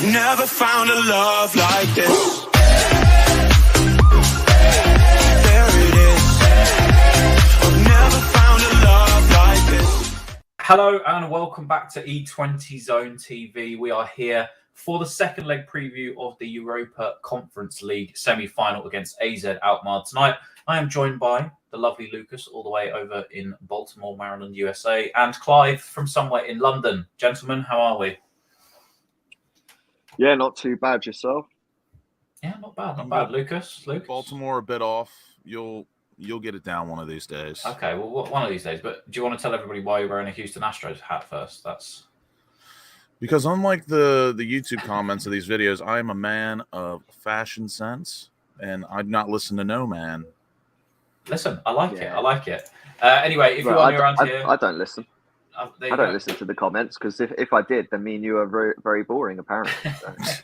I've never found a love like this. There it is. I've never found a love like this. Hello and welcome back to E20 Zone TV. We are here for the second leg preview of the Europa Conference League semi-final against AZ Alkmaar tonight. I am joined by the lovely Lucas all the way over in Baltimore, Maryland, USA, and Clive from somewhere in London. Gentlemen, how are we? Yeah, not too bad. Yourself? Yeah, not bad, not bad. Lucas? Baltimore a bit off. You'll get it down one of these days. Okay, well, one of these days. But do you want to tell everybody why you're wearing a Houston Astros hat first? That's because unlike the YouTube comments of these videos, I am a man of fashion sense, and I'd not listen to no man. Listen, I like it. I like it. Anyway, if you are new around here, I don't listen. I don't listen to the comments because if I did, then me and you are very, very boring, apparently.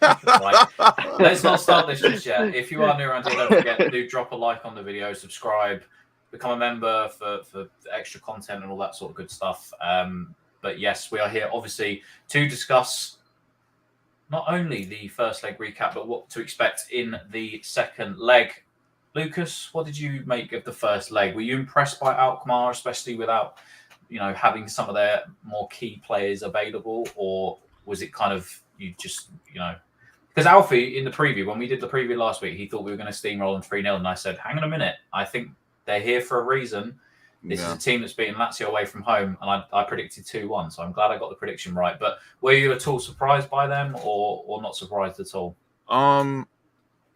Right. Let's not start this just yet. If you are new around here, don't forget, do drop a like on the video, subscribe, become a member for extra content and all that sort of good stuff. But yes, we are here, obviously, to discuss not only the first leg recap, but what to expect in the second leg. Lucas, what did you make of the first leg? Were you impressed by Alkmaar, especially without having some of their more key players available, or was it kind of you just, because Alfie in the preview, when we did the preview last week, he thought we were going to steamroll them 3-0, and I said, hang on a minute, I think they're here for a reason. This is a team that's beaten Lazio away from home, and I predicted 2-1, so I'm glad I got the prediction right. But were you at all surprised by them, or not surprised at all? I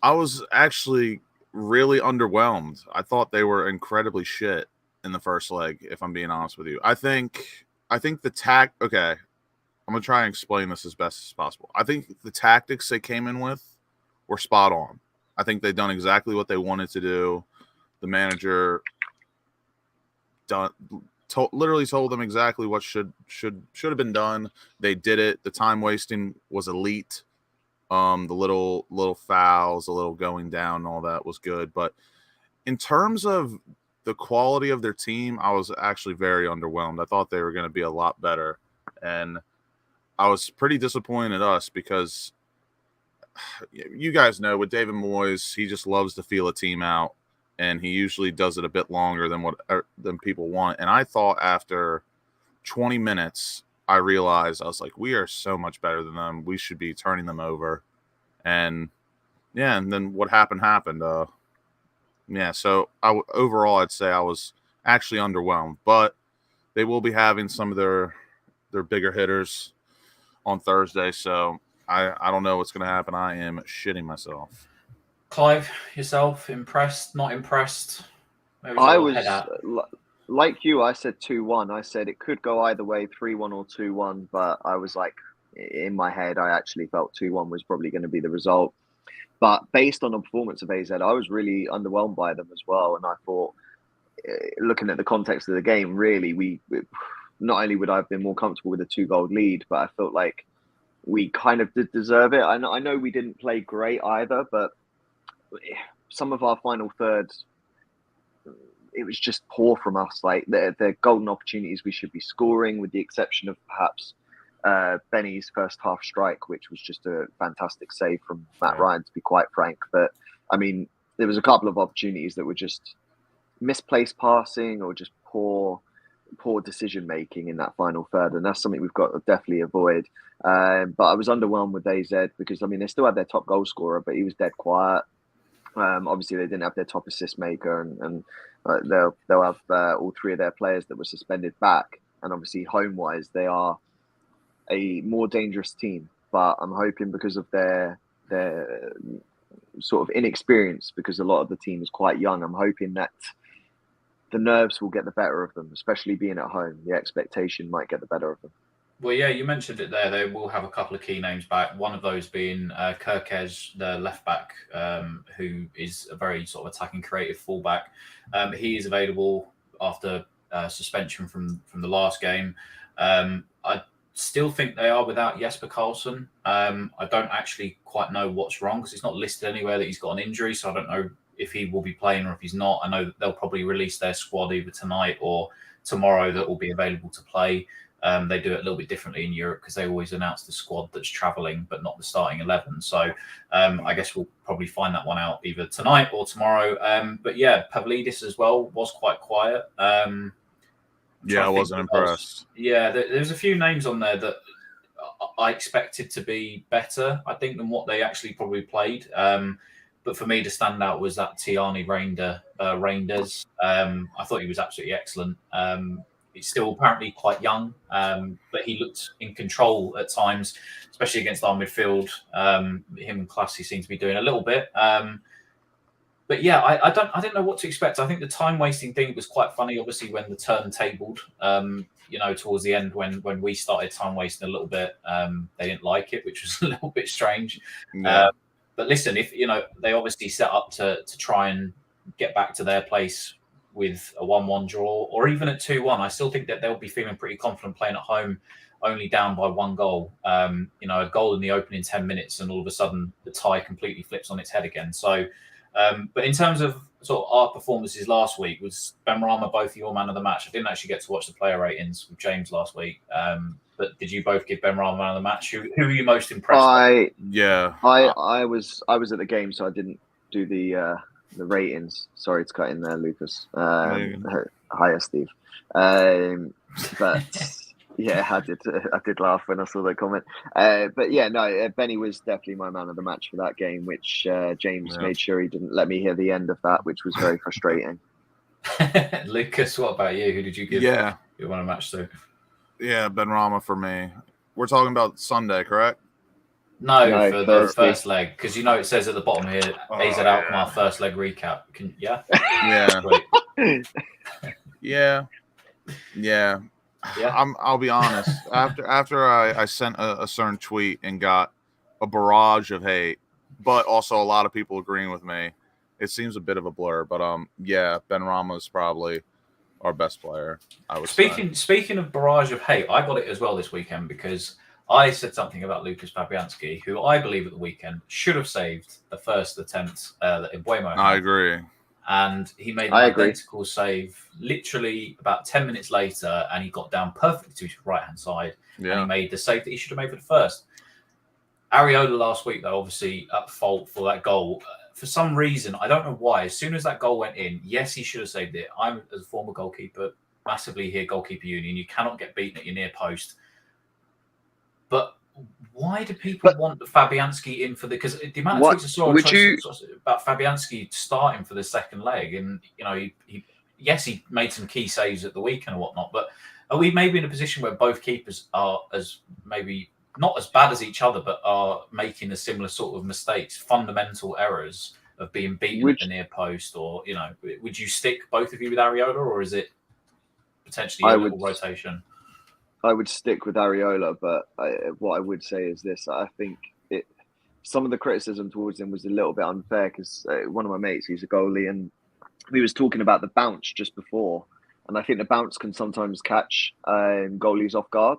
was actually really underwhelmed. I thought they were incredibly shit in the first leg, if I'm being honest with you. I think the okay, I'm gonna try and explain this as best as possible. I think the tactics they came in with were spot on. I think they've done exactly what they wanted to do. The manager literally told them exactly what should have been done. They did it. The time wasting was elite. The little fouls, the little going down, and all that was good. But in terms of the quality of their team, I was actually very underwhelmed. I thought they were going to be a lot better, and I was pretty disappointed in us because you guys know with David Moyes, he just loves to feel a team out, and he usually does it a bit longer than people want. And I thought after 20 minutes, I realized, I was like, we are so much better than them. We should be turning them over. And then what happened. So overall, I'd say I was actually underwhelmed. But they will be having some of their bigger hitters on Thursday, so I don't know what's going to happen. I am shitting myself. Clive, yourself, impressed, not impressed? I was like you. I said 2-1. I said it could go either way, 3-1 or 2-1. But I was like, in my head, I actually felt 2-1 was probably going to be the result. But based on the performance of AZ, I was really underwhelmed by them as well. And I thought, looking at the context of the game, really, we not only would I have been more comfortable with a 2-goal lead, but I felt like we kind of did deserve it. I know we didn't play great either, but some of our final thirds, it was just poor from us. Like they're golden opportunities we should be scoring, with the exception of perhaps Benny's first half strike, which was just a fantastic save from Matt Ryan, to be quite frank. But I mean, there was a couple of opportunities that were just misplaced passing or just poor decision making in that final third, and that's something we've got to definitely avoid. But I was underwhelmed with AZ because, I mean, they still had their top goal scorer, but he was dead quiet. Obviously, they didn't have their top assist maker, and they'll have all three of their players that were suspended back. And obviously, home-wise, they are a more dangerous team. But I'm hoping, because of their sort of inexperience, because a lot of the team is quite young, I'm hoping that the nerves will get the better of them, especially being at home. The expectation might get the better of them. Well, yeah, you mentioned it there. They will have a couple of key names back. One of those being Kirkez, the left back, who is a very sort of attacking, creative fullback. He is available after suspension from the last game. I still think they are without Jesper Karlsson. I don't actually quite know what's wrong because it's not listed anywhere that he's got an injury, so I don't know if he will be playing or if he's not. I know that they'll probably release their squad either tonight or tomorrow that will be available to play. They do it a little bit differently in Europe because they always announce the squad that's travelling, but not the starting 11. So I guess we'll probably find that one out either tonight or tomorrow. But yeah, Pavlidis as well was quite quiet. Yeah, I wasn't impressed. There's a few names on there that I expected to be better, I think, than what they actually probably played. But for me, the standout was that Tiani Reinders. I thought he was absolutely excellent. He's still apparently quite young, but he looked in control at times, especially against our midfield. Him and Classy seem to be doing a little bit. But yeah, I don't know what to expect. I think the time wasting thing was quite funny. Obviously, when the turn tabled, towards the end when we started time wasting a little bit, they didn't like it, which was a little bit strange. Yeah. But listen, if they obviously set up to try and get back to their place with a 1-1 draw, or even at 2-1, I still think that they'll be feeling pretty confident playing at home, only down by 1 goal. A goal in the opening 10 minutes, and all of a sudden the tie completely flips on its head again. So. But in terms of sort of our performances last week, was Benrahma both your man of the match? I didn't actually get to watch the player ratings with James last week, but did you both give Benrahma man of the match? Who are you most impressed with? I was at the game, so I didn't do the ratings. Sorry to cut in there, Lucas. Hiya, Steve. But yeah, I did laugh when I saw that comment. But yeah, no, Benny was definitely my man of the match for that game, which James made sure he didn't let me hear the end of that, which was very frustrating. Lucas, what about you? Who did you give your man of the match to? Yeah, Benrahma for me. We're talking about Sunday, correct? No, for the first leg, because it says at the bottom here, AZ Alkmaar first leg recap. Yeah. I'll be honest. After I sent a certain tweet and got a barrage of hate, but also a lot of people agreeing with me, it seems a bit of a blur. But Benrahma is probably our best player, I would say. Speaking of barrage of hate, I got it as well this weekend because I said something about Lucas Fabianski, who I believe at the weekend should have saved the first attempt that Mbeumo had. I agree. And he made an identical save literally about 10 minutes later, and he got down perfectly to his right-hand side, and he made the save that he should have made for the first. Areola last week, though, obviously at fault for that goal. For some reason, I don't know why, as soon as that goal went in, yes, he should have saved it. I'm, as a former goalkeeper, massively here, goalkeeper union. You cannot get beaten at your near post. But why do people want Fabianski in for because the amount of tweets I saw about Fabianski starting for the second leg, and he made some key saves at the weekend and whatnot, but are we maybe in a position where both keepers are as maybe not as bad as each other, but are making a similar sort of mistakes, fundamental errors of being beaten at the near post, or would you stick both of you with Areola, or is it potentially a little rotation? I would stick with Areola, but what I would say is this. I think some of the criticism towards him was a little bit unfair because one of my mates, he's a goalie, and we was talking about the bounce just before. And I think the bounce can sometimes catch goalies off guard.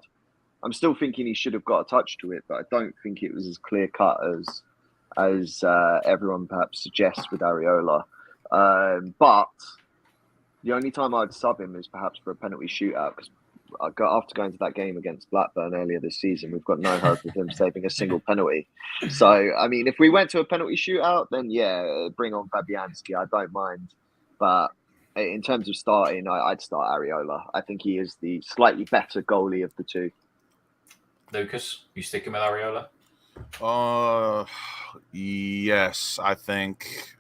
I'm still thinking he should have got a touch to it, but I don't think it was as clear cut as everyone perhaps suggests with Areola. But the only time I'd sub him is perhaps for a penalty shootout, because after going to that game against Blackburn earlier this season, we've got no hope of him saving a single penalty. So, I mean, if we went to a penalty shootout, then yeah, bring on Fabianski. I don't mind. But in terms of starting, I'd start Areola. I think he is the slightly better goalie of the two. Lucas, you sticking with Areola? Yes, I think.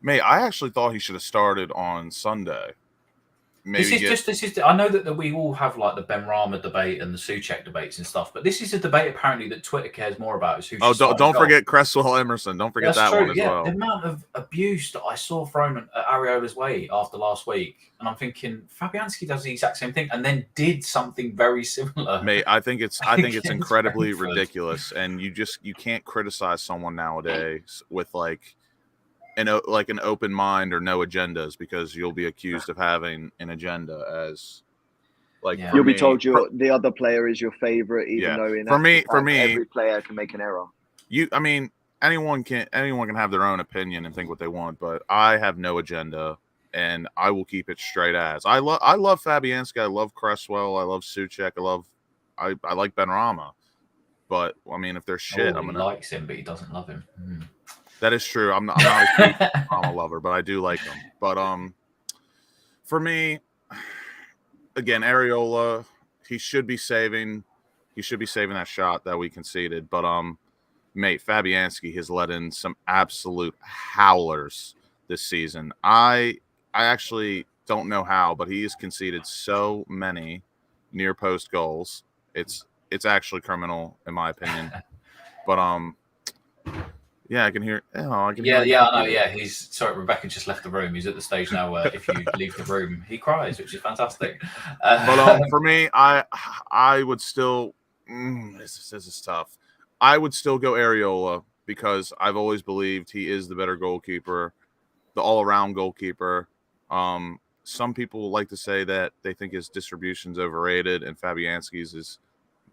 Mate, I actually thought he should have started on Sunday. This is. I know that we all have like the Benrahma debate and the Souček debates and stuff, but this is a debate apparently that Twitter cares more about. Is who don't forget Cresswell Emerson. Don't forget that one as well. The amount of abuse that I saw thrown at Areola's way after last week, and I'm thinking Fabianski does the exact same thing and then did something very similar. Mate, I think it's incredibly ridiculous, and you can't criticize someone nowadays with an open mind or no agendas, because you'll be accused of having an agenda. As you'll be told the other player is your favorite, even though in for me every player can make an error. Anyone can have their own opinion and think what they want, but I have no agenda, and I will keep it straight as. I love Fabianski, I love Cresswell, I love Souček, I love I like Benrahma, but I mean, if they're shit, He likes him, but he doesn't love him. That is true. I'm not a huge Benrahma lover, but I do like him. But for me, again, Areola, he should be saving that shot that we conceded. But mate, Fabianski has let in some absolute howlers this season. I actually don't know how, but he has conceded so many near post goals. It's actually criminal in my opinion. But yeah, I can hear. Oh, I can hear. Yeah, I know. Yeah, he's sorry. Rebecca just left the room. He's at the stage now where if you leave the room, he cries, which is fantastic. But for me, I would still. This is tough. I would still go Areola because I've always believed he is the better goalkeeper, the all-around goalkeeper. Some people like to say that they think his distribution's overrated and Fabianski's is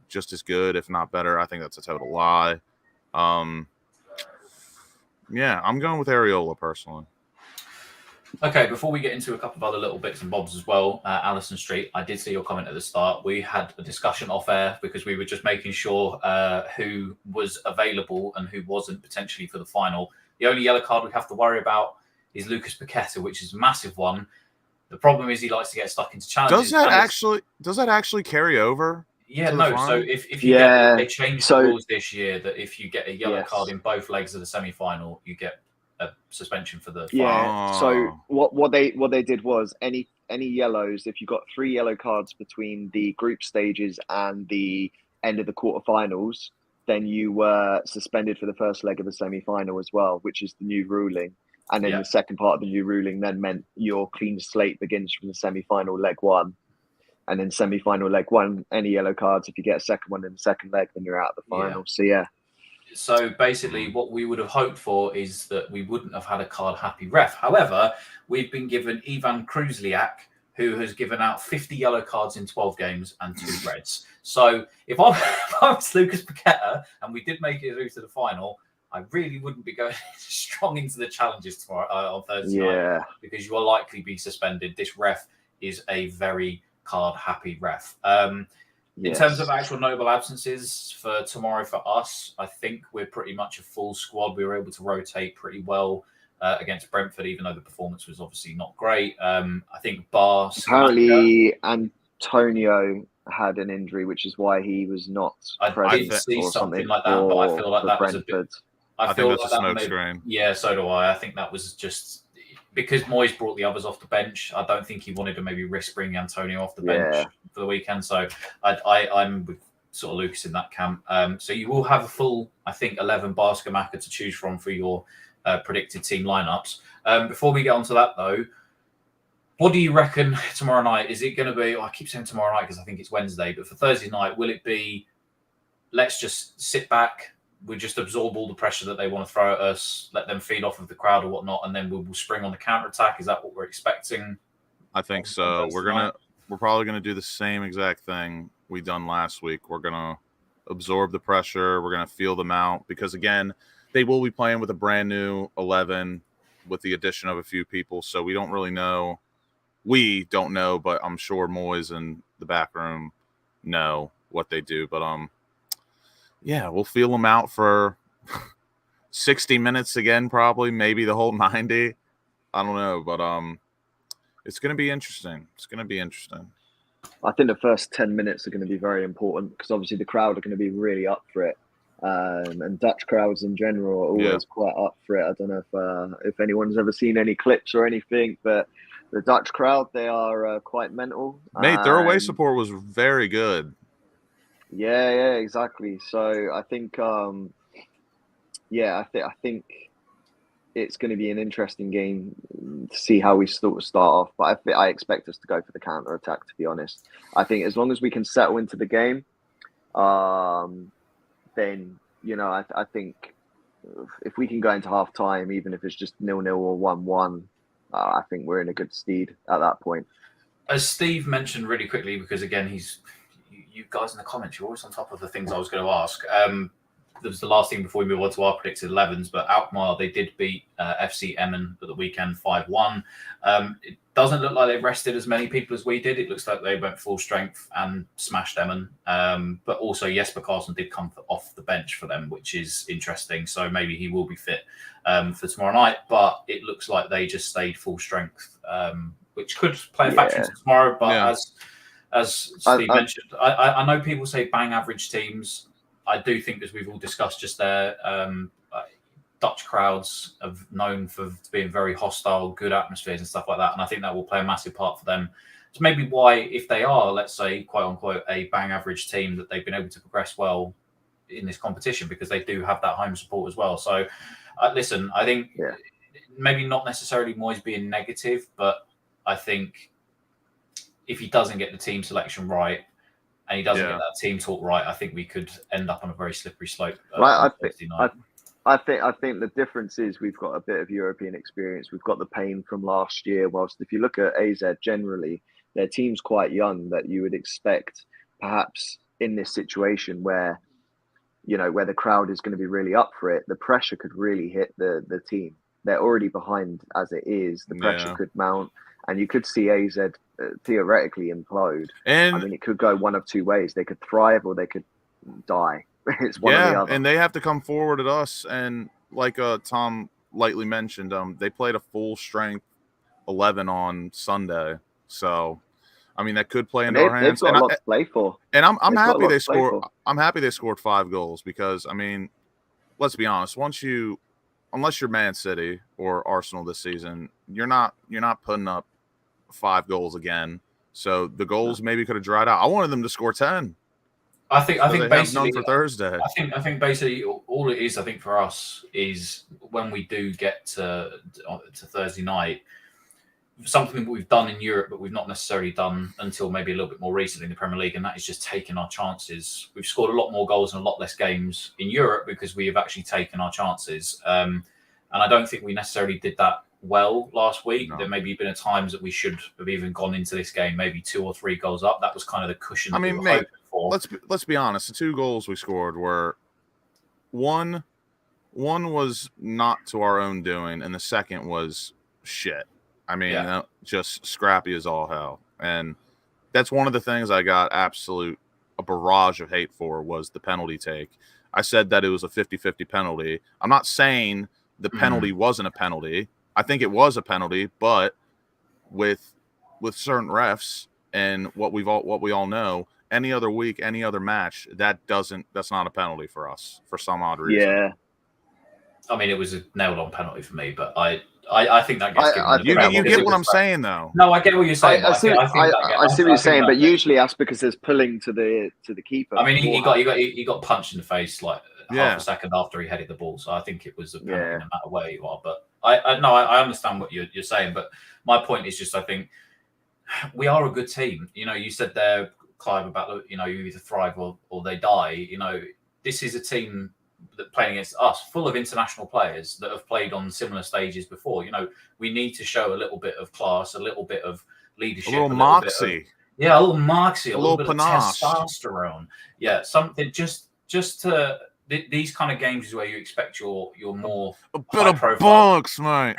just as good, if not better. I think that's a total lie. Yeah, I'm going with Areola personally. Okay, before we get into a couple of other little bits and bobs as well, Alison Street, I did see your comment at the start. We had a discussion off air because we were just making sure who was available and who wasn't potentially for the final. The only yellow card we have to worry about is Lucas Paqueta, which is a massive one. The problem is he likes to get stuck into challenges. Does that actually carry over? Yeah, no. So if you get, they changed the rules this year that if you get a yellow card in both legs of the semi-final, you get a suspension for the final. Yeah. So what they did was any yellows, if you got 3 yellow cards between the group stages and the end of the quarterfinals, then you were suspended for the first leg of the semi-final as well, which is the new ruling. And then the second part of the new ruling then meant your clean slate begins from the semi-final leg 1. And then semi-final leg 1, any yellow cards, if you get a second one in the second leg, then you're out of the final. So, So basically what we would have hoped for is that we wouldn't have had a card-happy ref. However, we've been given Ivan Kruzliak, who has given out 50 yellow cards in 12 games and 2 reds. So if I was Lucas Paqueta and we did make it through to the final, I really wouldn't be going strong into the challenges tomorrow on Thursday night because you will likely be suspended. This ref is a very card-happy ref. In terms of actual notable absences for tomorrow for us, I think we're pretty much a full squad. We were able to rotate pretty well against Brentford, even though the performance was obviously not great. I think apparently Antonio had an injury, which is why he was not present. I did see something like that, but I feel like that was a bit. I feel that's like a smokescreen. Yeah, so do I. I think that was just because Moyes brought the others off the bench. I don't think he wanted to maybe risk bringing Antonio off the bench for the weekend. So I'm with sort of Lucas in that camp. So you will have a full, I think, 11 Baskamaka to choose from for your predicted team lineups. Before we get onto that, though, what do you reckon tomorrow night? Is it going to be, I keep saying tomorrow night because I think it's Wednesday, but for Thursday night, will it be, let's just sit back, we just absorb all the pressure that they want to throw at us, let them feed off of the crowd or whatnot, and then we'll spring on the counter-attack? Is that what we're expecting? I think so. We're probably gonna do the same exact thing we done last week. We're gonna absorb the pressure. We're gonna feel them out because again, they will be playing with a brand new 11 with the addition of a few people. So we don't really know. We don't know, but I'm sure Moyes and the back room know what they do. But yeah, we'll feel them out for 60 minutes again, probably, maybe the whole 90. I don't know, but it's going to be interesting. It's going to be interesting. I think the first 10 minutes are going to be very important because obviously the crowd are going to be really up for it. And Dutch crowds in general are always quite up for it. I don't know if anyone's ever seen any clips or anything, but the Dutch crowd, they are quite mental. Mate, their away support was very good. Yeah, exactly. So I think, I think it's going to be an interesting game to see how we sort of start off. But I expect us to go for the counter attack. To be honest, I think as long as we can settle into the game, then I think if we can go into half time, even if it's just 0-0 or 1-1, I think we're in a good stead at that point. As Steve mentioned really quickly, because again, you guys in the comments, you're always on top of the things I was going to ask. was the last thing before we move on to our predicted 11s, but Alkmaar, they did beat FC Emmen at the weekend 5-1. It doesn't look like they've rested as many people as we did. It looks like they went full strength and smashed Emmen. But also Jesper Karlsson did come off the bench for them, which is interesting. So maybe he will be fit for tomorrow night. But it looks like they just stayed full strength, which could play a factor into tomorrow. But as Steve mentioned, I know people say bang average teams. I do think, as we've all discussed just there, Dutch crowds are known for being very hostile, good atmospheres and stuff like that. And I think that will play a massive part for them. So maybe why, if they are, let's say, quote unquote, a bang average team, that they've been able to progress well in this competition, because they do have that home support as well. So listen, I think maybe not necessarily Moyes being negative, but I think if he doesn't get the team selection right, and he doesn't get that team talk right, I think we could end up on a very slippery slope. I think the difference is we've got a bit of European experience. We've got the pain from last year. Whilst if you look at AZ generally, their team's quite young, that you would expect perhaps in this situation where, you know, where the crowd is going to be really up for it, the pressure could really hit the team. They're already behind as it is. The pressure could mount, and you could see AZ theoretically implode. And I mean, it could go one of two ways. They could thrive or they could die. It's one or the other. And they have to come forward at us. And like Tom lightly mentioned, they played a full strength 11 on Sunday. So, I mean, that could play into our hands. They've got a lot to play for. And I'm happy they scored. I'm happy they scored 5 goals, because I mean, let's be honest. Unless you're Man City or Arsenal this season, you're not putting up 5 goals again. So the goals maybe could have dried out. I wanted them to score 10. I think basically none for Thursday. I think basically all it is, I think, for us is when we do get to Thursday night, something that we've done in Europe but we've not necessarily done until maybe a little bit more recently in the Premier League, and that is just taking our chances. We've scored a lot more goals and a lot less games in Europe because we have actually taken our chances. And I don't think we necessarily did that well last week. No. There maybe been times that we should have even gone into this game maybe 2 or 3 goals up. That was kind of the cushion that we were hoping for. Let's be honest. The 2 goals we scored were one was not to our own doing, and the second was shit. I mean, just scrappy as all hell. And that's one of the things I got a barrage of hate for, was the penalty take. I said that it was a 50-50 penalty. I'm not saying the penalty wasn't a penalty. I think it was a penalty, but with certain refs and what we all know, any other week, any other match, that's not a penalty for us for some odd reason. Yeah. I mean, it was a nailed-on penalty for me, but I think that gets given. You get what I'm saying, though. No, I get what you're saying. I see what you're saying, but usually that's because there's pulling to the keeper. I mean, he got punched in the face like half a second after he headed the ball, so I think it was a penalty no matter where you are. But I understand what you're saying, but my point is just, I think we are a good team. You know, you said there, Clive, about, you know, you either thrive or they die. You know, this is a team that playing against us, full of international players that have played on similar stages before. You know, we need to show a little bit of class, a little bit of leadership, a little moxie, a little moxie, a little bit panache. Of testosterone. Yeah, something just to these kind of games is where you expect your more a bit of bunks, mate.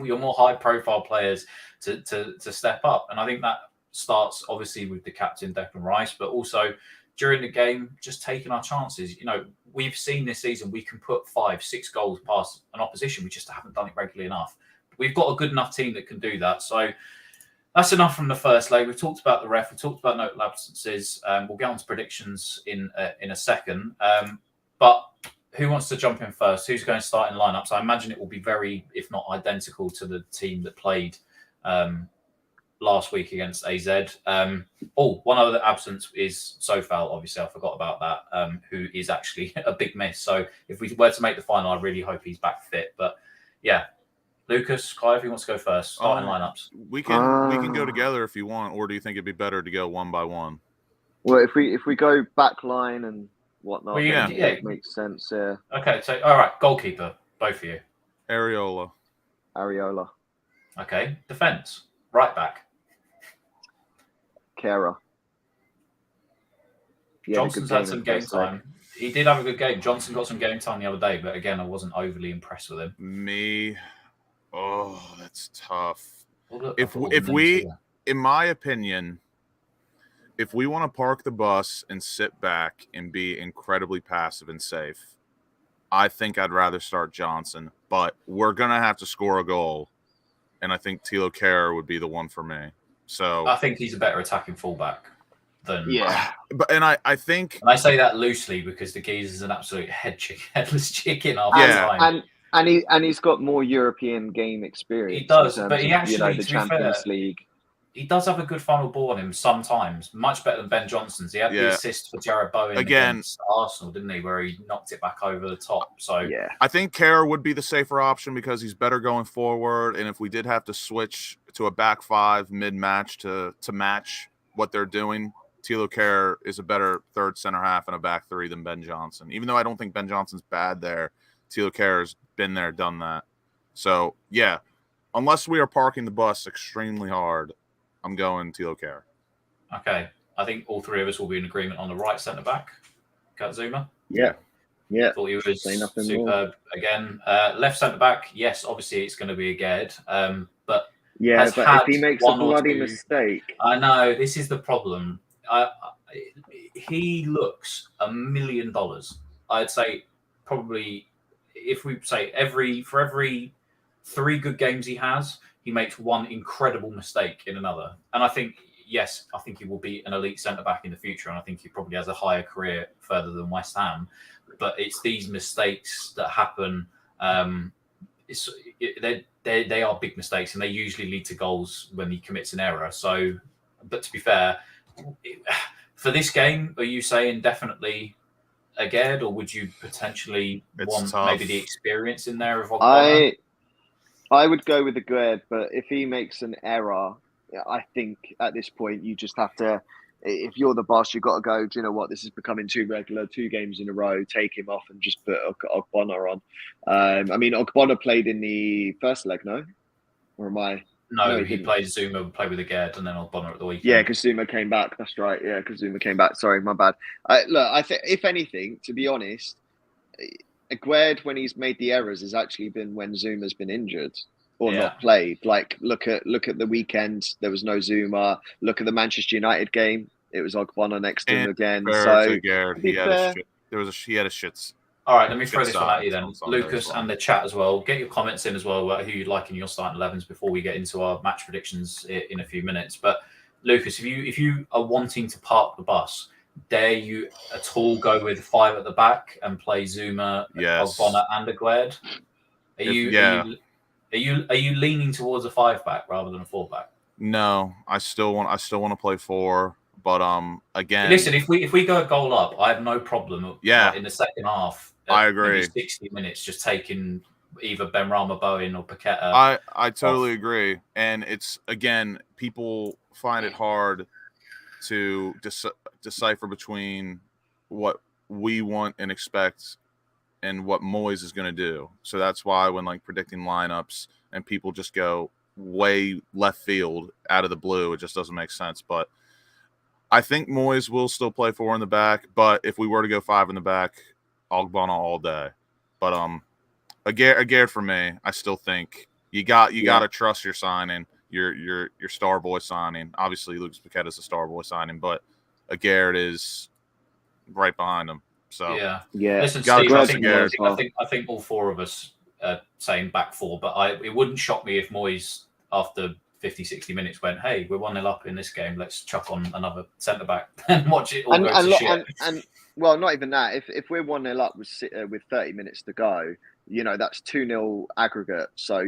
Your more high profile players to step up, and I think that starts obviously with the captain Declan Rice, but also during the game, just taking our chances. You know, we've seen this season we can put 5-6 goals past an opposition. We just haven't done it regularly enough. We've got a good enough team that can do that. So that's enough from the first leg. We've talked about the ref. We've talked about notable absences. We'll get on to predictions in a second. But who wants to jump in first? Who's going to start in lineups? I imagine it will be very, if not identical, to the team that played last week against AZ. One other absence is Sofal. Obviously, I forgot about that, who is actually a big miss. So if we were to make the final, I really hope he's back fit. But yeah, Lucas, Clive, who wants to go first? Starting lineups. We can go together if you want, or do you think it'd be better to go one by one? Well, if we go back line and whatnot, it makes sense. Yeah. Okay, so all right, goalkeeper, both of you. Areola. Okay, defense, right back. Kera. Johnson's had some game time. he did have a good game. Johnson got some game time the other day, but again, I wasn't overly impressed with him. That's tough. Well, look, If we, in my opinion, if we want to park the bus and sit back and be incredibly passive and safe, I think I'd rather start Johnson. But we're gonna have to score a goal, and I think Tilo Kehrer would be the one for me. So I think he's a better attacking fullback than. Yeah. But I think, and I say that loosely because the geezer's an absolute headless chicken half Yeah. the time. And he's got more European game experience. He does, in terms but he of, actually, the to be fair, Champions League. He does have a good final ball on him sometimes, much better than Ben Johnson's. He had the assist for Jared Bowen against Arsenal, didn't he, where he knocked it back over the top. So Yeah. I think Kehrer would be the safer option because he's better going forward. And if we did have to switch to a back five mid-match to match what they're doing, Tilo Kehrer is a better third center half and a back three than Ben Johnson. Even though I don't think Ben Johnson's bad there, Tilo Kehrer's been there, done that. So, yeah, unless we are parking the bus extremely hard, I'm going Tilo Kehrer. Okay. I think all three of us will be in agreement on the right centre-back, Katzuma. Yeah. Thought he was Say nothing superb more. again. Left centre-back, yes, obviously it's going to be a Gerd. But Yeah, has but had if he makes a one or bloody two- mistake, I know, this is the problem. He looks $1 million. I'd say probably, if we say for every 3 good games he has, he makes one incredible mistake in another. And I think, yes, I think he will be an elite centre-back in the future, and I think he probably has a higher career further than West Ham. But it's these mistakes that happen. They are big mistakes, and they usually lead to goals when he commits an error. So, but to be fair, for this game, are you saying definitely a Gerd, or would you potentially want tough. maybe the experience in there of Ogbonna? I would go with the Gerd, but if he makes an error, I think at this point you just have to. If you're the boss, you've got to go, do you know what? This is becoming too regular, 2 games in a row, take him off and just put Ogbonna on. I mean, Ogbonna played in the first leg, no? Or am I? No, he played Zuma, played with the Gerd, and then Ogbonna at the weekend. Yeah, because Zuma came back. That's right. Yeah, because Zuma came back. Sorry, my bad. Look, I think, if anything, to be honest, Aguerd, when he's made the errors, has actually been when Zuma's been injured or not played. Like, look at the weekend. There was no Zuma. Look at the Manchester United game. It was Ogbonna next to him again. So he had a shit. All right, let me throw this one at you then, on Sunday Lucas, as well. and the chat as well. Get your comments in as well about who you'd like in your starting 11s before we get into our match predictions in a few minutes. But Lucas, if you are wanting to park the bus, dare you at all go with 5 at the back and play Zuma, Ogbonna, and Aguerd? Are you leaning towards a 5-back rather than a 4-back? No, I still want to play 4, but again, listen, if we go a goal up, I have no problem. Yeah, in the second half, I agree. 60 minutes, just taking either Benrahma Bowen or Paqueta. I totally agree, and it's again, people find it hard to decipher between what we want and expect and what Moyes is going to do. So that's why when predicting lineups and people just go way left field out of the blue, it just doesn't make sense. But I think Moyes will still play 4 in the back, but if we were to go 5 in the back, Ogbonna all day. But Aguerd for me, I still think you got to trust your signing, your star boy signing. Obviously, Lucas Paqueta is a star boy signing, but Aguerd is right behind him. So yeah. Listen, Steve, I think all 4 of us are saying back 4, but it wouldn't shock me if Moyes after 50, 60 minutes went, hey, we're 1-0 up in this game, let's chuck on another centre-back and watch it all go to shit. And well, not even that. If we're 1-0 up with 30 minutes to go, that's 2-0 aggregate. So,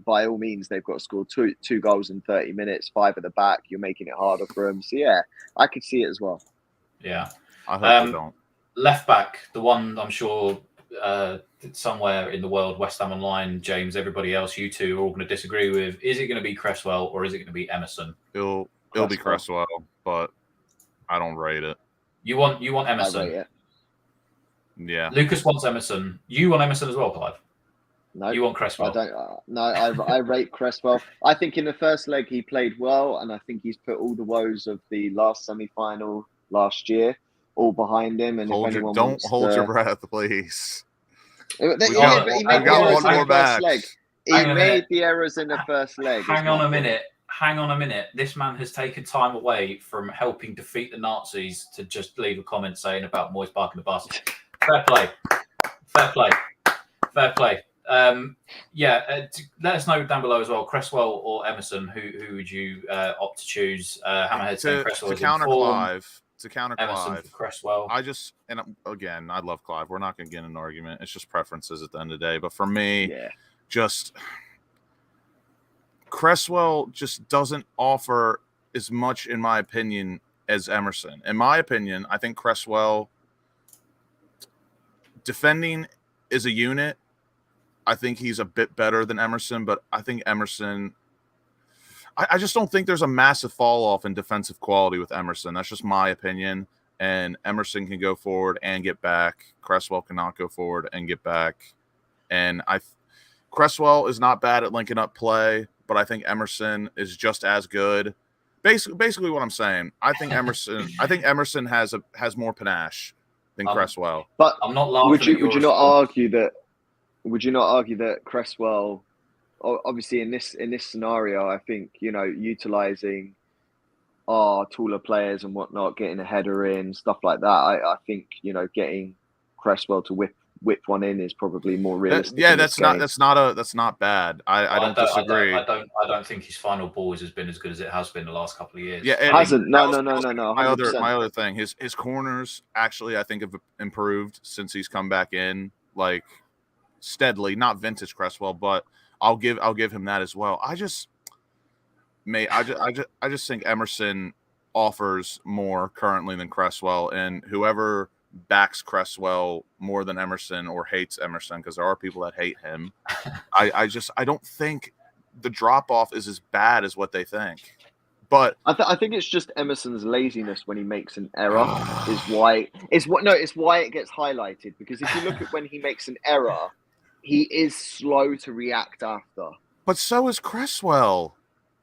by all means, they've got to score two goals in 30 minutes, 5 at the back. You're making it harder for them. So, yeah, I could see it as well. Yeah. I hope we don't. Left back, the one I'm sure somewhere in the world, WestHamOnline, James, everybody else, you two are all going to disagree with. Is it going to be Cresswell or is it going to be Emerson? It'll be Cresswell, but I don't rate it. You want Emerson? I rate it. Yeah. Lucas wants Emerson. You want Emerson as well, Clive? No, you want Cresswell? I don't. I rate Cresswell. I think in the first leg he played well, and I think he's put all the woes of the last semi-final last year all behind him. And if anyone don't wants hold to... your breath, please. He We made got the errors one in more the first match. leg. He Hang on a made minute. the errors in the first leg. Hang on a minute. This man has taken time away from helping defeat the Nazis to just leave a comment saying about Moyes parking the bus. Fair play. Let us know down below as well, Cresswell or Emerson. Who would you opt to choose? Hammerhead saying Cresswell To counter Emerson Clive. for Cresswell. Again, I love Clive. We're not going to get into an argument. It's just preferences at the end of the day. But for me, just Cresswell just doesn't offer as much, in my opinion, as Emerson. In my opinion, I think Cresswell defending is a unit. I think he's a bit better than Emerson, but I think Emerson, I just don't think there's a massive fall off in defensive quality with Emerson. That's just my opinion. And Emerson can go forward and get back. Cresswell cannot go forward and get back. And Cresswell is not bad at linking up play, but I think Emerson is just as good. Basically what I'm saying, I think Emerson has more panache than Cresswell. But I'm not laughing. Would you not argue that Cresswell, obviously in this scenario, I think, utilizing our taller players and whatnot, getting a header in, stuff like that. I think getting Cresswell to whip one in is probably more realistic. That's not bad. I don't disagree. I don't think his final ball has been as good as it has been the last couple of years. Yeah, it hasn't. No. My other thing, his corners actually I think have improved since he's come back in, like steadily. Not vintage Cresswell, but I'll give him that as well. I just think Emerson offers more currently than Cresswell, and whoever backs Cresswell more than Emerson or hates Emerson, because there are people that hate him, I don't think the drop off is as bad as what they think. But I think it's just Emerson's laziness when he makes an error is why it gets highlighted, because if you look at when he makes an error, he is slow to react after. But so is Cresswell.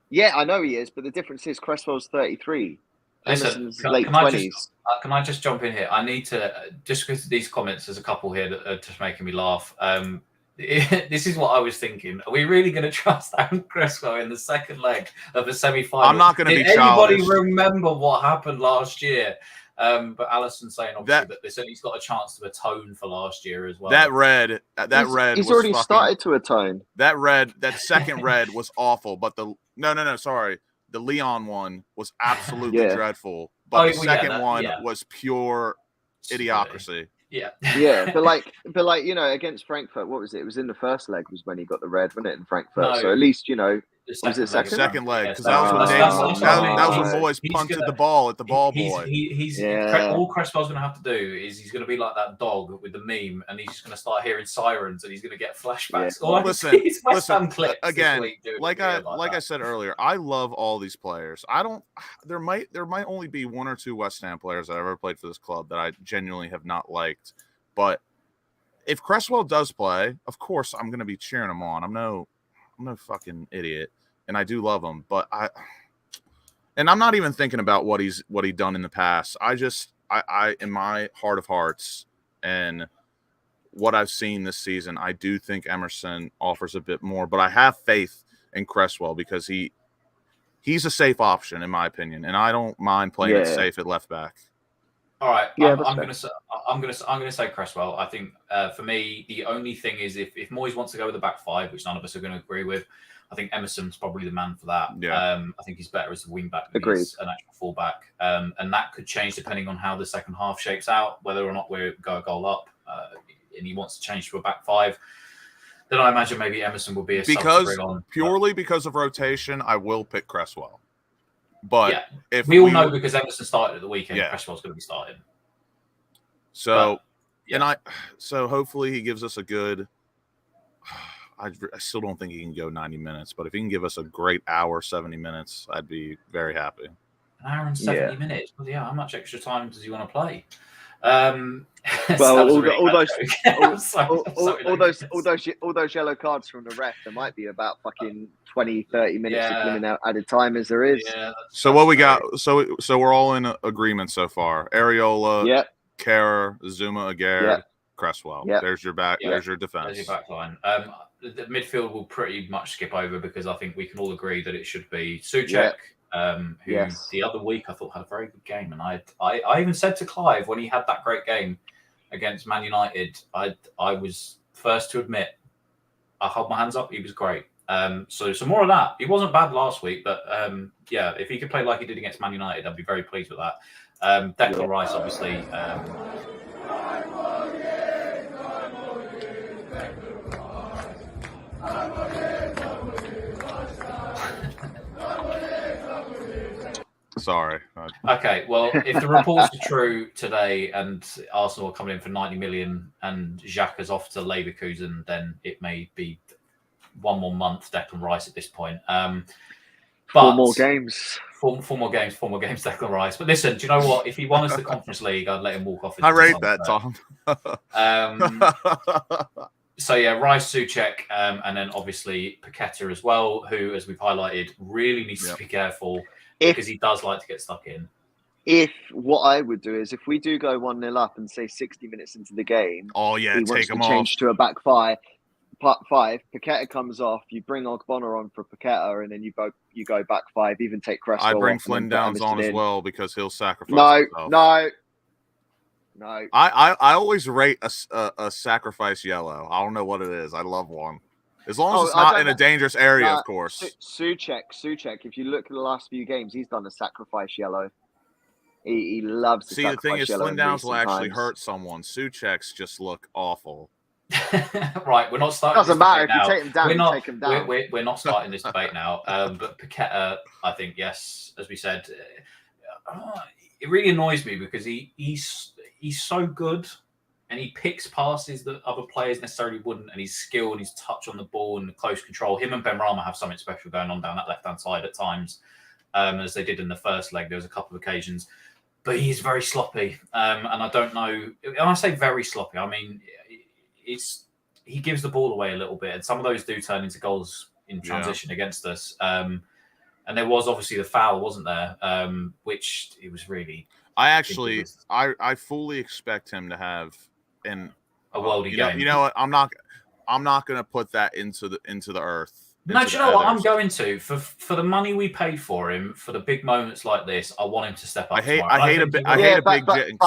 Yeah, I know he is, but the difference is Cresswell's 33. Listen, Emerson's late 20s. Can I just jump in here? I need to, just because these comments, there's a couple here that are just making me laugh. This is what I was thinking. Are we really going to trust Aaron Cresswell in the second leg of the semi-final? I'm not going to be childish. Anybody remember what happened last year? But Allison's saying obviously that they said he's got a chance to atone for last year as well. That red. He's already started to atone. That second red was awful. But sorry. The Leon one was absolutely dreadful. But the second one was pure idiocracy. Yeah. Yeah, but against Frankfurt, what was it? It was in the first leg was when he got the red, wasn't it, in Frankfurt? No, so at least, was it second leg? Because that was when Moyes punted the ball at the ball boy. All Cresswell's going to have to do is he's going to be like that dog with the meme, and he's just going to start hearing sirens, and he's going to get flashbacks. Yeah. Listen, again, like I said earlier, I love all these players. There might only be one or two West Ham players that I've ever played for this club that I genuinely have not liked, but if Cresswell does play, of course I'm going to be cheering him on. I'm no fucking idiot, and I do love him, but I'm not even thinking about what he done in the past. I in my heart of hearts and what I've seen this season, I do think Emerson offers a bit more, but I have faith in Cresswell because he's a safe option in my opinion, and I don't mind playing it safe at left back. All right, yeah, I'm gonna say Cresswell. I think for me, the only thing is if Moyes wants to go with the back five, which none of us are going to agree with, I think Emerson's probably the man for that. Yeah. I think he's better as a wing back than he's an actual full back, and that could change depending on how the second half shapes out, whether or not we go a goal up, and he wants to change to a back five. Then I imagine maybe Emerson will be a sub to bring on. Purely because of rotation, I will pick Cresswell. But if we all know because Emerson started at the weekend, Cresswell's going to be starting. So, so hopefully he gives us a good. I still don't think he can go 90 minutes, but if he can give us a great hour, 70 minutes, I'd be very happy. An hour and 70 minutes. Well, how much extra time does he want to play? Well, all those yellow cards from the ref, there might be about fucking 20, 30 minutes of coming out added time as there is. Yeah, so what we got? So we're all in agreement so far. Areola, Yep. Kara, Zuma, Aguerd, Yep. Cresswell. Yep. There's your back. Yep. There's your defense. There's your back line. The midfield will pretty much skip over because I think we can all agree that it should be Souček, who the other week I thought had a very good game, and I even said to Clive when he had that great game against Man United, I was first to admit I hold my hands up. He was great. So some more of that. He wasn't bad last week, but if he could play like he did against Man United, I'd be very pleased with that. Declan Rice, obviously. Sorry. Okay, well, if the reports are true today and Arsenal are coming in for 90 million and Xhaka's off to Leverkusen, then it may be one more month Declan Rice at this point. But 4 more games. Four more games, Declan Rice. But listen, do you know what? If he won us the Conference League, I'd let him walk off. I rate that, Tom. So yeah, Rice, Souček, and then obviously Paqueta as well, who, as we've highlighted, really needs to be careful because he does like to get stuck in. If what I would do is, if we do go 1-0 up and say 60 minutes into the game, he wants to change to a back five. Paqueta comes off. You bring Ogbonna on for Paqueta, and then you go back 5. Even take Cresswell. I bring off Flynn Downs on as well because he'll sacrifice. No. I always rate a sacrifice yellow. I don't know what it is. I love one. As long as it's not in a dangerous area, of course. Souček, if you look at the last few games, he's done a sacrifice yellow. He loves the sacrifice yellow. The thing is, Flynn Downs will actually hurt someone. Souček's just look awful. Right, we're not starting. Doesn't matter if you take him down. Take him down. We're not starting this debate now. But Paqueta, I think, yes, as we said, it really annoys me because he's so good. And he picks passes that other players necessarily wouldn't, and his skill and his touch on the ball and the close control. Him and Benrahma have something special going on down that left-hand side at times, as they did in the first leg. There was a couple of occasions. But he's very sloppy, and I don't know. When I say very sloppy, I mean he gives the ball away a little bit, and some of those do turn into goals in transition against us. And there was obviously the foul, wasn't there? Which it was really. I fully expect him to have a worldie game. You know what? I'm not going to put that into the earth. No, do you know what I'm going to? For the money we paid for him, for the big moments like this, I want him to step up. I hate a big jinx,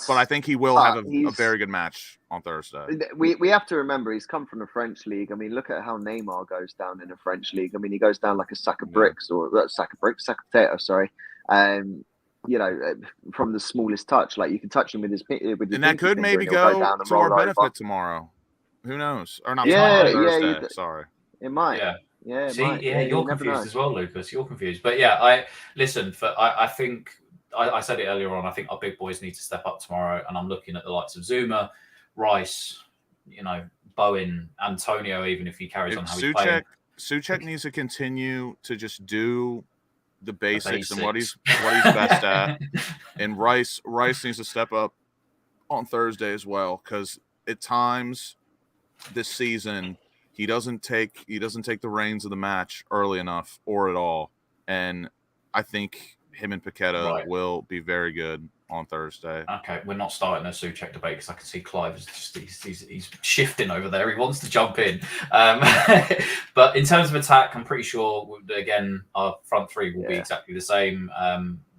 but I think he will have a very good match on Thursday. We have to remember he's come from the French league. I mean, look at how Neymar goes down in the French league. I mean, he goes down like a sack of bricks sack of potato. Sorry. From the smallest touch, like you can touch him with his and that could maybe go to our benefit tomorrow. Who knows? Or not tomorrow, Thursday. Sorry. It might. Yeah. See, you're confused as well, Lucas. You're confused. But yeah, I think I said it earlier on. I think our big boys need to step up tomorrow, and I'm looking at the likes of Zuma, Rice, Bowen, Antonio. Even if he carries on how he's playing, Souček needs to continue to just do the basics and what he's best at, and Rice needs to step up on Thursday as well, because at times this season he doesn't take the reins of the match early enough or at all, and I think him and Paqueta will be very good on Thursday. Okay, we're not starting a Souček debate because I can see Clive is just he's shifting over there. He wants to jump in. But in terms of attack, I'm pretty sure again our front three will be exactly the same.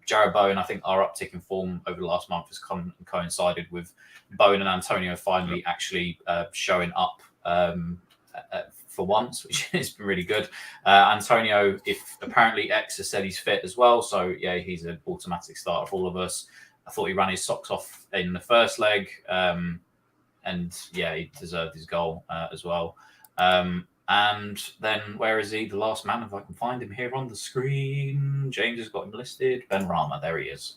Jarrod Bowen, I think our uptick in form over the last month has coincided with Bowen and Antonio finally actually showing up for once, which has been really good. Antonio, if apparently X has said he's fit as well, so yeah, he's an automatic starter for all of us. I thought he ran his socks off in the first leg, and yeah, he deserved his goal as well. And then where is he? The last man, if I can find him here on the screen. James has got him listed. Benrahma, there he is.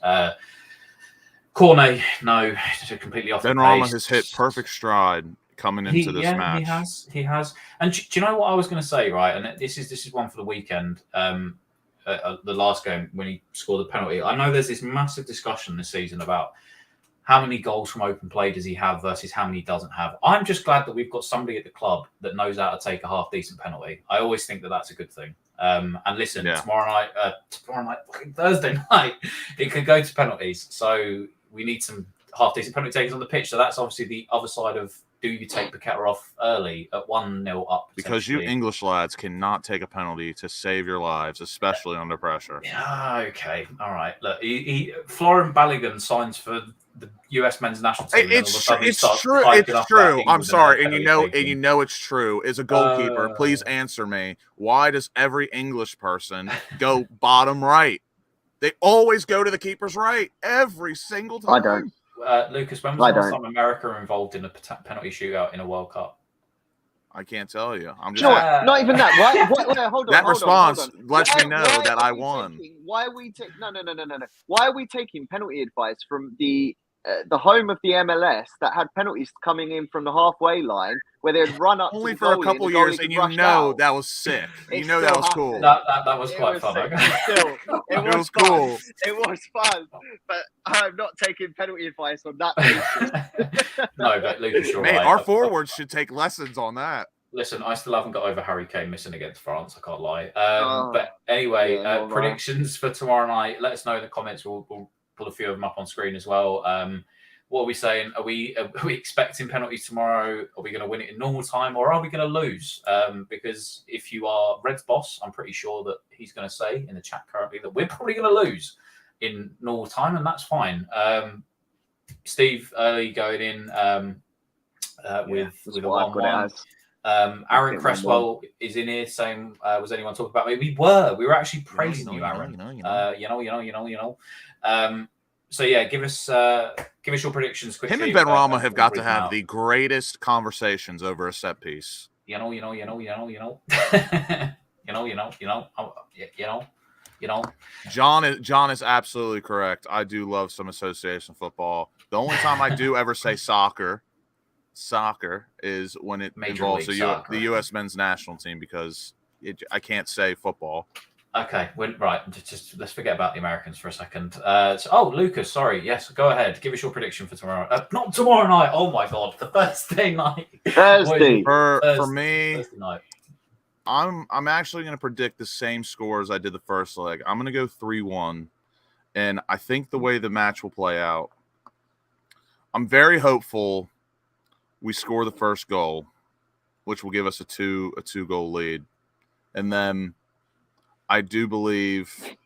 Cornet, no, completely off. Benrahma has hit perfect stride coming into this match. He has. And do you know what I was going to say, right? And this is one for the weekend. The last game when he scored the penalty. I know there's this massive discussion this season about how many goals from open play does he have versus how many he doesn't have. I'm just glad that we've got somebody at the club that knows how to take a half decent penalty. I always think that that's a good thing. And listen, tomorrow night, Thursday night, it could go to penalties. So we need some half decent penalty takers on the pitch. So that's obviously the other side of, do you take Paqueta off early at 1-0 up? Because you English lads cannot take a penalty to save your lives, especially under pressure. Yeah, okay. All right. Look, Florian Balogun signs for the US men's national team. It's true. It's true. I'm sorry. And you know it's true. As a goalkeeper, please answer me. Why does every English person go bottom right? They always go to the keeper's right every single time. I don't. Lucas, when was the last time America were involved in a penalty shootout in a World Cup? I can't tell you. I'm just not even that. Why, hold on. That response lets me know that I won. Why are we taking? No. Why are we taking penalty advice from the home of the MLS that had penalties coming in from the halfway line, where they'd run up only for a couple of years, and that was sick. That was cool. That was quite fun. It was cool. It was fun, but I'm not taking penalty advice on that basis. No, but Lucas, you're right. Our forwards should take lessons on that. Listen, I still haven't got over Harry Kane missing against France. I can't lie. But anyway, predictions for tomorrow night. Let us know in the comments. We'll pull a few of them up on screen as well. What are we saying? Are we expecting penalties tomorrow? Are we going to win it in normal time, or are we going to lose? Because if you are Red's boss, I'm pretty sure that he's going to say in the chat currently that we're probably going to lose in normal time, and that's fine. Steve early going in with a 1-1. Aaron Cresswell is in here saying, was anyone talking about me? We were actually praising you, Aaron. You know. So yeah, give us your predictions quickly. Him and Ben Rama have got to have the greatest conversations over a set piece. You know. John is absolutely correct. I do love some association football. The only time I do ever say soccer is when it involves the U.S. men's national team, because I can't say football. Okay, right. Just let's forget about the Americans for a second. Lucas, sorry. Yes, go ahead. Give us your prediction for tomorrow. Not tomorrow night. Oh my God, the Thursday night. Thursday. For me, Thursday night. I'm actually going to predict the same score as I did the first leg. I'm going to go 3-1, and I think the way the match will play out, I'm very hopeful we score the first goal, which will give us a two goal lead, and then I do believe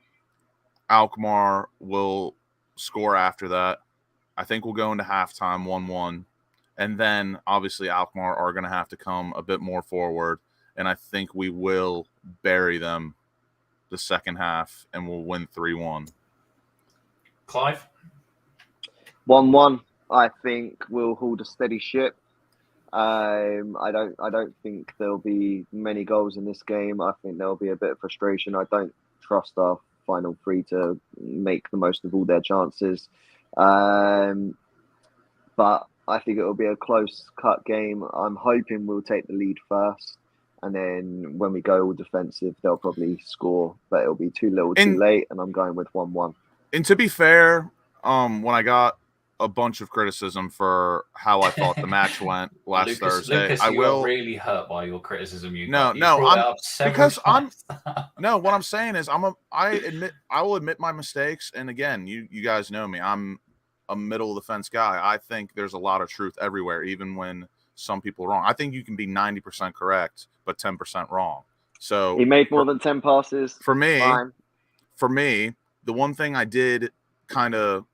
Alkmaar will score after that. I think we'll go into halftime 1-1. And then, obviously, Alkmaar are going to have to come a bit more forward. And I think we will bury them the second half, and we'll win 3-1. Clive? 1-1. I think we'll hold a steady ship. I don't think there'll be many goals in this game. I think there'll be a bit of frustration. I don't trust our final three to make the most of all their chances. But I think it'll be a close cut game. I'm hoping we'll take the lead first, and then when we go all defensive, they'll probably score, but it'll be too little too late, and I'm going with 1-1. And to be fair, when I got a bunch of criticism for how I thought the match went last Thursday. Lucas, I will really hurt by your criticism. What I'm saying is I will admit my mistakes. And again, you guys know me. I'm a middle of the fence guy. I think there's a lot of truth everywhere, even when some people are wrong. I think you can be 90% correct, but 10% wrong. So he made more than 10 passes. For me, the one thing I did kind of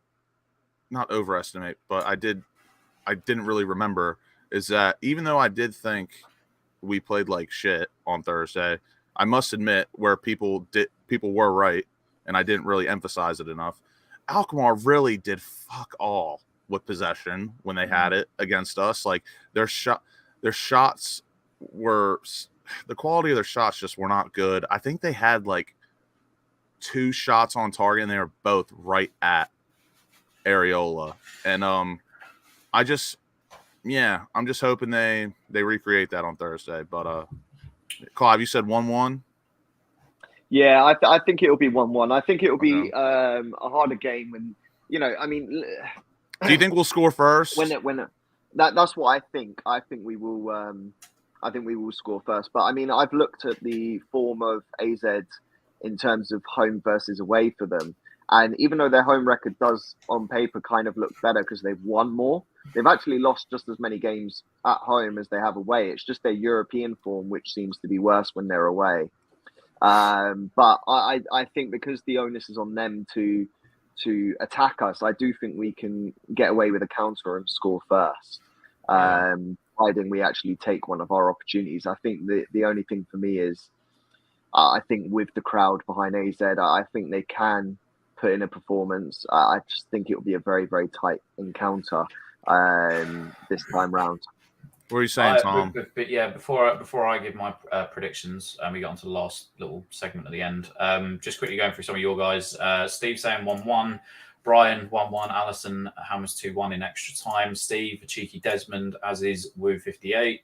not overestimate, but I didn't really remember, is that even though I did think we played like shit on Thursday, I must admit where people were right, and I didn't really emphasize it enough. Alkmaar really did fuck all with possession when they had it against us. Like their shots were, the quality of their shots just were not good. I think they had like 2 shots on target, and they were both right at Areola. And I'm just hoping they recreate that on Thursday. But Clive, you said 1-1. Yeah, I think it'll be 1-1. I think it'll be a harder game, and Do you think we'll score first? That's what I think. I think we will. I think we will score first. But I mean, I've looked at the form of AZ in terms of home versus away for them, and even though their home record does, on paper, kind of look better because they've won more, they've actually lost just as many games at home as they have away. It's just their European form which seems to be worse when they're away. But I think because the onus is on them to attack us, I do think we can get away with a counter and score first. Providing we actually take one of our opportunities. I think the only thing for me is, I think with the crowd behind AZ, I think they can put in a performance. I just think it will be a very, very tight encounter this time round. What are you saying, Tom? But yeah, before I give my predictions, and we got onto the last little segment at the end. Just quickly going through some of your guys. Steve saying 1-1. Brian 1-1. Alison Hammers 2-1 in extra time. Steve, a cheeky Desmond, as is Woo 58.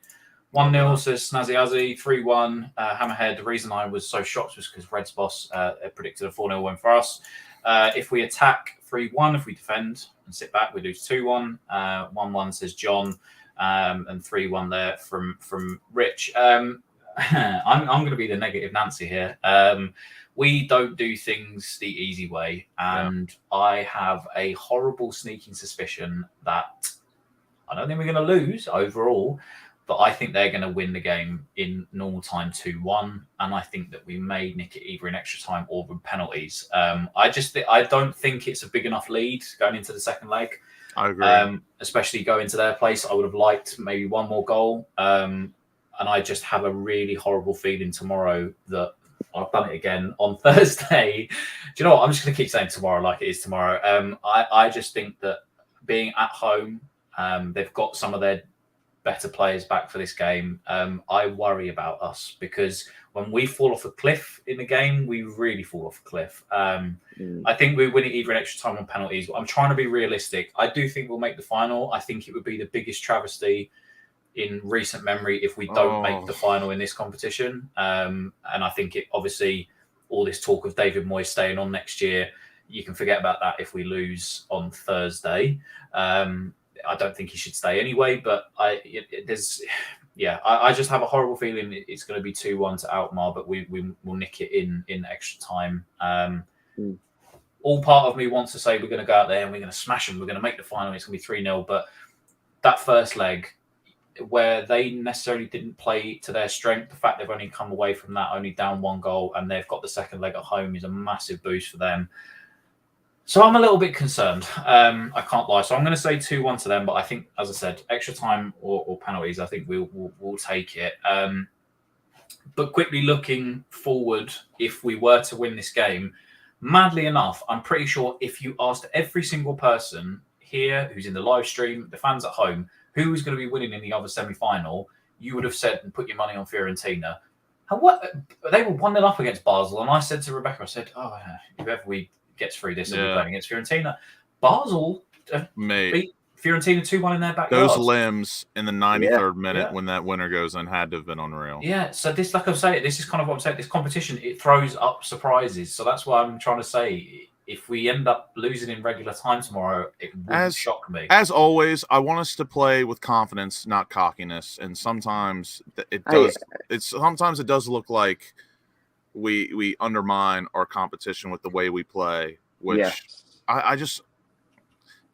1-0 says Snazzy Azzy. 3-1 Hammerhead. The reason I was so shocked was because Red's boss predicted a 4-0 win for us. If we attack, 3-1. If we defend and sit back, we lose 2-1. 1-1 says John. And 3-1 there from Rich. I'm going to be the negative Nancy here. We don't do things the easy way, and I have a horrible sneaking suspicion that I don't think we're going to lose overall, but I think they're going to win the game in normal time 2-1, and I think that we may nick it either in extra time or with penalties. I don't think it's a big enough lead going into the second leg. I agree. Especially going to their place, I would have liked maybe one more goal. And I just have a really horrible feeling tomorrow that I've done it again on Thursday. Do you know what? I'm just going to keep saying tomorrow like it is tomorrow. I just think that being at home, they've got some of their better players back for this game. I worry about us because when we fall off a cliff in the game, we really fall off a cliff. I think we win it either in extra time or penalties. I'm trying to be realistic. I do think we'll make the final. I think it would be the biggest travesty in recent memory if we don't make the final in this competition. And I think it obviously all this talk of David Moyes staying on next year, you can forget about that if we lose on Thursday. I don't think he should stay anyway, but I just have a horrible feeling it's going to be 2-1 to Alkmaar, but we will nick it in extra time. All part of me wants to say we're going to go out there and we're going to smash them. We're going to make the final. It's going to be 3-0. But that first leg, where they necessarily didn't play to their strength, the fact they've only come away from that only down 1 goal and they've got the second leg at home is a massive boost for them. So I'm a little bit concerned. I can't lie. So I'm going to say 2-1 to them. But I think, as I said, extra time or penalties, I think we'll take it. But quickly looking forward, if we were to win this game, madly enough, I'm pretty sure if you asked every single person here who's in the live stream, the fans at home, who was going to be winning in the other semi-final, you would have said and put your money on Fiorentina. And what they were 1-0 up against Basel, and I said to Rebecca, I said, whoever we gets through this, will be playing against Fiorentina. Basel beat Fiorentina 2-1 in their backyard. Those limbs in the 93rd minute when that winner goes in had to have been unreal. Yeah, so this, like I'm saying, this is kind of what I'm saying. This competition, it throws up surprises. So that's why I'm trying to say, if we end up losing in regular time tomorrow, it wouldn't shock me. As always, I want us to play with confidence, not cockiness. And sometimes it does. Sometimes it does look like we undermine our competition with the way we play. Which I just.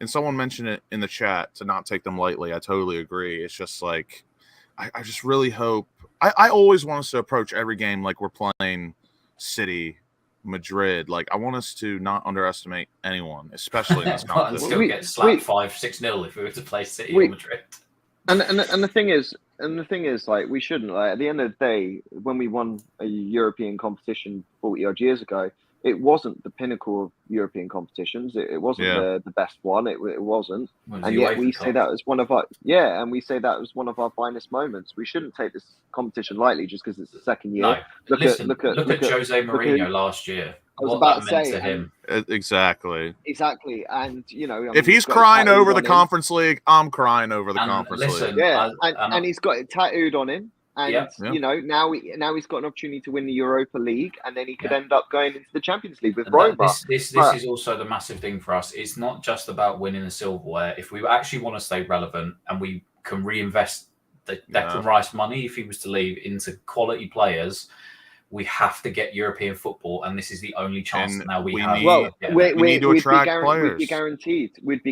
And someone mentioned it in the chat to not take them lightly. I totally agree. It's just like I just really hope. I always want us to approach every game like we're playing City. Madrid, like I want us to not underestimate anyone, especially in this competition. And still get slapped 5-6-0 if we were to play City or Madrid. And the thing is, like we shouldn't. Like at the end of the day, when we won a European competition 40 odd years ago, it wasn't the pinnacle of European competitions. It wasn't the best one. It wasn't. And yet we say that as one of our and we say that was one of our finest moments. We shouldn't take this competition lightly just because it's the second year. No. Look at Jose Mourinho last year. I was about to meant say to him. Exactly. And if he's crying over the Conference League, I'm crying over the Conference League. Yeah, and he's got it tattooed on him. And Yeah. you know, now he's got an opportunity to win the Europa League, and then he could Yeah. end up going into the Champions League with And Roma. this is also the massive thing for us. It's not just about winning the silverware. If we actually want to stay relevant and we can reinvest the Declan Rice money, if he was to leave, into quality players, we have to get European football, and this is the only chance And now we we have. need- Well, we need to attract we'd players. be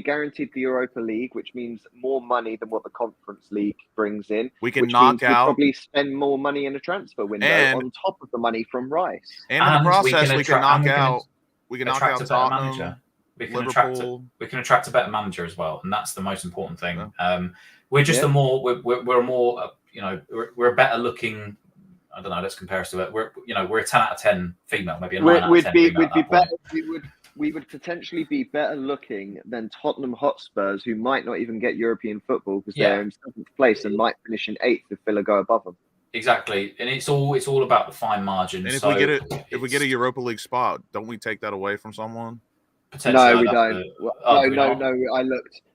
guaranteed the Europa League, which means more money than what the Conference League brings in. We can which knock means we'll out- probably spend more money in a transfer window And- on top of the money from Rice. And in the process, we can knock out attract a better manager. Tottenham, We can attract a better manager as well, and that's the most important thing. We're just we're a more we're a better looking. I don't know. Let's compare us to it. We're a 10 out of 10 female, maybe a 9 out of 10 female. We would potentially be better looking than Tottenham Hotspurs, who might not even get European football because they're in 7th place and might finish in 8th if Villa go above them. Exactly, and it's all about the fine margin. And if we get a Europa League spot, don't we take that away from someone? No, we don't.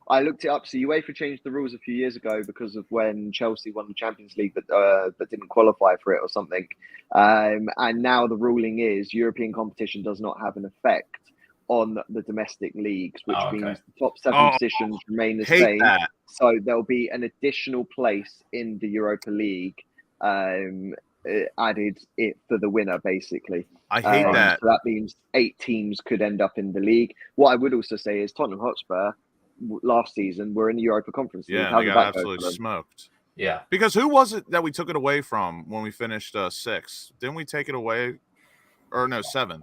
I looked it up. So UEFA changed the rules a few years ago because of when Chelsea won the Champions League, but didn't qualify for it or something. And now the ruling is European competition does not have an effect on the domestic leagues, which means the top 7 positions remain the same. That. So there'll be an additional place in the Europa League added it for the winner, basically. I hate that. So that means 8 teams could end up in the league. What I would also say is Tottenham Hotspur last season were in the Europa Conference League. Yeah, they got absolutely smoked. Yeah. Because who was it that we took it away from when we finished 6th? Didn't we take it away? Or no, 7th?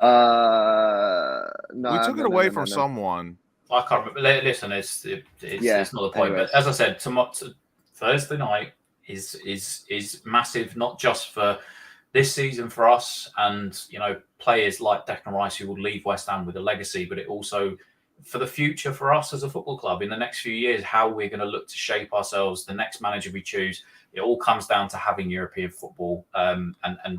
No. We took it away from someone. I can't remember. Listen, it's not the point. Anyways. But as I said, Thursday night is massive, not just for this season for us and players like Declan Rice who will leave West Ham with a legacy, but it also for the future for us as a football club in the next few years, how we're going to look to shape ourselves, the next manager we choose. It all comes down to having European football and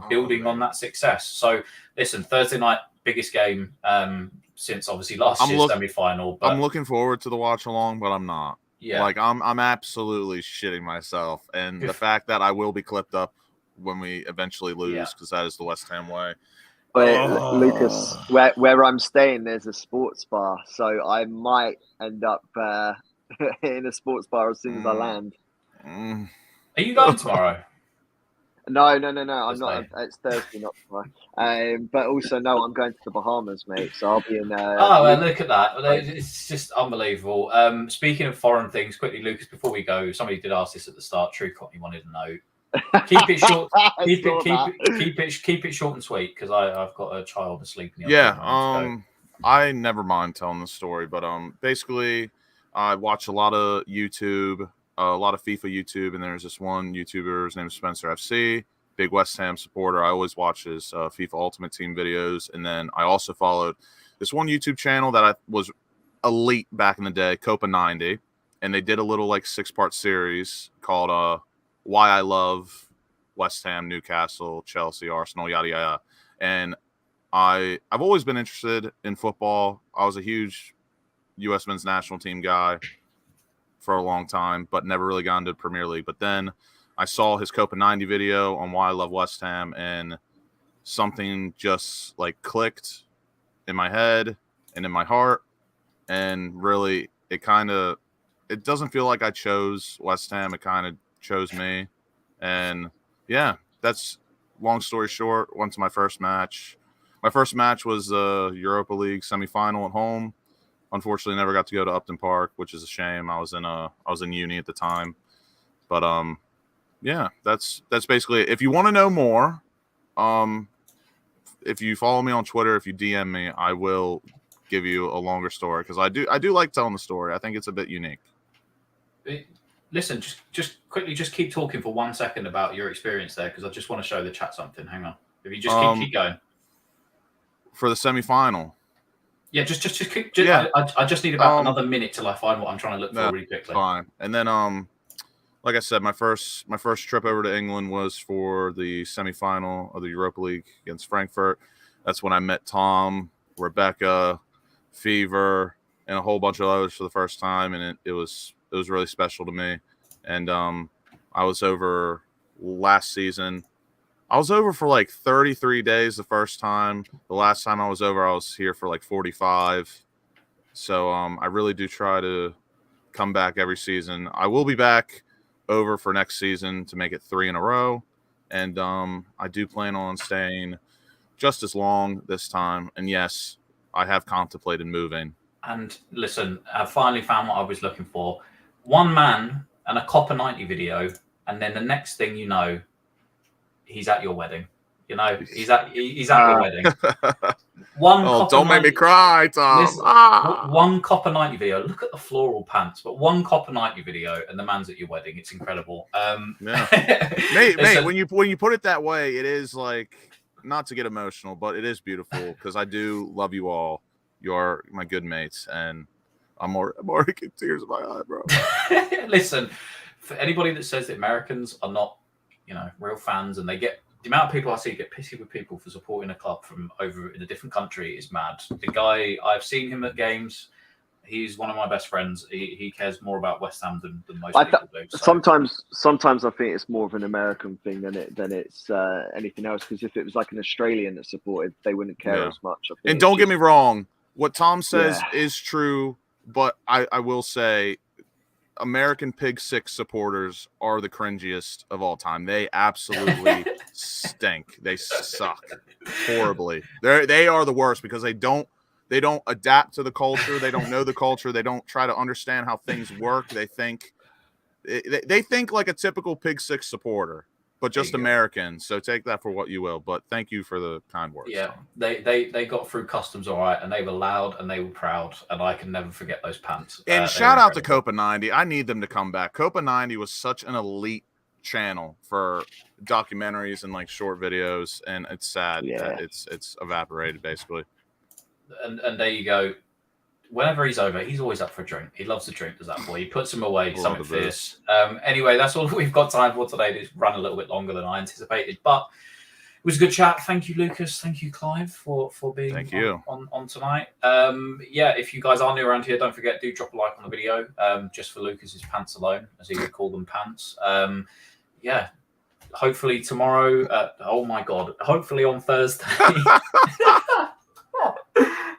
building on that success. So listen, Thursday night, biggest game since obviously last year's semi-final. But I'm looking forward to the watch along, but I'm not. Yeah, like I'm absolutely shitting myself, and the fact that I will be clipped up when we eventually lose because that is the West Ham way. But Lucas, where I'm staying, there's a sports bar, so I might end up in a sports bar as soon as I land. Are you going tomorrow? No. I'm not. It's Thursday, not tomorrow. But also, no, I'm going to the Bahamas, mate. So I'll be in. Well, look at that! It's just unbelievable. Speaking of foreign things, quickly, Lucas, before we go, somebody did ask this at the start. True Cockney wanted to know. Keep it short. Keep it short and sweet because I've got a child asleep. In the other room, I never mind telling the story, but basically, I watch a lot of YouTube. A lot of FIFA YouTube, and there's this one YouTuber, his name is Spencer FC, big West Ham supporter. I always watch his FIFA Ultimate Team videos, and then I also followed this one YouTube channel that I was elite back in the day, Copa 90, and they did a little 6-part series called Why I Love West Ham, Newcastle, Chelsea, Arsenal, yada yada. And I've always been interested in football. I was a huge U.S. men's national team guy for a long time, but never really got into the Premier League. But then I saw his Copa 90 video on Why I Love West Ham, and something just clicked in my head and in my heart. And really, it doesn't feel like I chose West Ham. It kind of chose me. And yeah, that's long story short. Went to my first match. My first match was the Europa League semifinal at home. Unfortunately, never got to go to Upton Park, which is a shame. I was in uni at the time, but yeah, that's basically it. If you want to know more, if you follow me on Twitter, if you DM me, I will give you a longer story because I do like telling the story. I think it's a bit unique. Listen, just quickly, just keep talking for 1 second about your experience there because I just want to show the chat something. Hang on, if you just keep going for the semifinal. Yeah, just I just need about another minute till I find what I'm trying to look for really quickly. Fine. And then like I said, my first trip over to England was for the semifinal of the Europa League against Frankfurt. That's when I met Tom, Rebecca, Fever, and a whole bunch of others for the first time, and it was really special to me. And I was over last season. I was over for like 33 days the first time. The last time I was over, I was here for like 45. So I really do try to come back every season. I will be back over for next season to make it 3 in a row. And I do plan on staying just as long this time. And yes, I have contemplated moving. And listen, I finally found what I was looking for. One man and a Copper 90 video, and then the next thing you know, he's at your wedding. You know, he's at your wedding. Don't make me cry, Tom. Listen, one Copper 90 video. Look at the floral pants, but one Copper 90 video, and the man's at your wedding. It's incredible. Yeah. mate, when you put it that way, it is like, not to get emotional, but it is beautiful because I do love you all. You're my good mates, and I'm already getting tears in my eye, bro. Listen, for anybody that says that Americans are not, real fans, and they get the amount of people I see get pissy with people for supporting a club from over in a different country is mad. The guy, I've seen him at games. He's one of my best friends. He cares more about West Ham than most people do. So. Sometimes I think it's more of an American thing than it's anything else. Because if it was like an Australian that supported, they wouldn't care as much. I think and don't get me wrong, what Tom says is true, but I will say, American Pig 6 supporters are the cringiest of all time. They absolutely stink. They suck horribly. They are the worst because they don't adapt to the culture. They don't know the culture. They don't try to understand how things work. They think like a typical Pig 6 supporter, but just American. So take that for what you will. But thank you for the kind words. Yeah, they got through customs all right, and they were loud and they were proud, and I can never forget those pants. And shout out to Copa 90. I need them to come back. Copa 90 was such an elite channel for documentaries and like short videos, and it's sad that it's evaporated basically. And there you go. Whenever he's over, he's always up for a drink. He loves to drink, does that boy. He puts him away, something fierce. Anyway, that's all we've got time for today. It's run a little bit longer than I anticipated, but it was a good chat. Thank you, Lucas. Thank you, Clive, for being on tonight. If you guys are new around here, don't forget, do drop a like on the video, just for Lucas's pants alone, as he would call them, pants. Hopefully tomorrow. Hopefully on Thursday.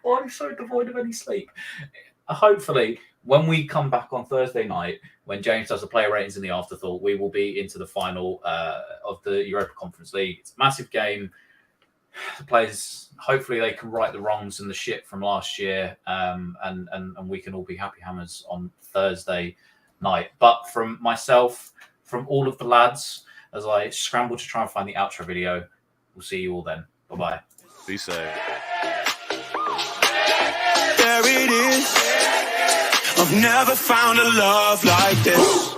Oh, I'm so devoid of any sleep. Hopefully, when we come back on Thursday night, when James does the player ratings in the afterthought, we will be into the final of the Europa Conference League. It's a massive game. The players, hopefully, they can right the wrongs and the shit from last year, and we can all be happy hammers on Thursday night. But from myself, from all of the lads, as I scramble to try and find the outro video, we'll see you all then. Bye-bye. Be safe. There it is. I've never found a love like this.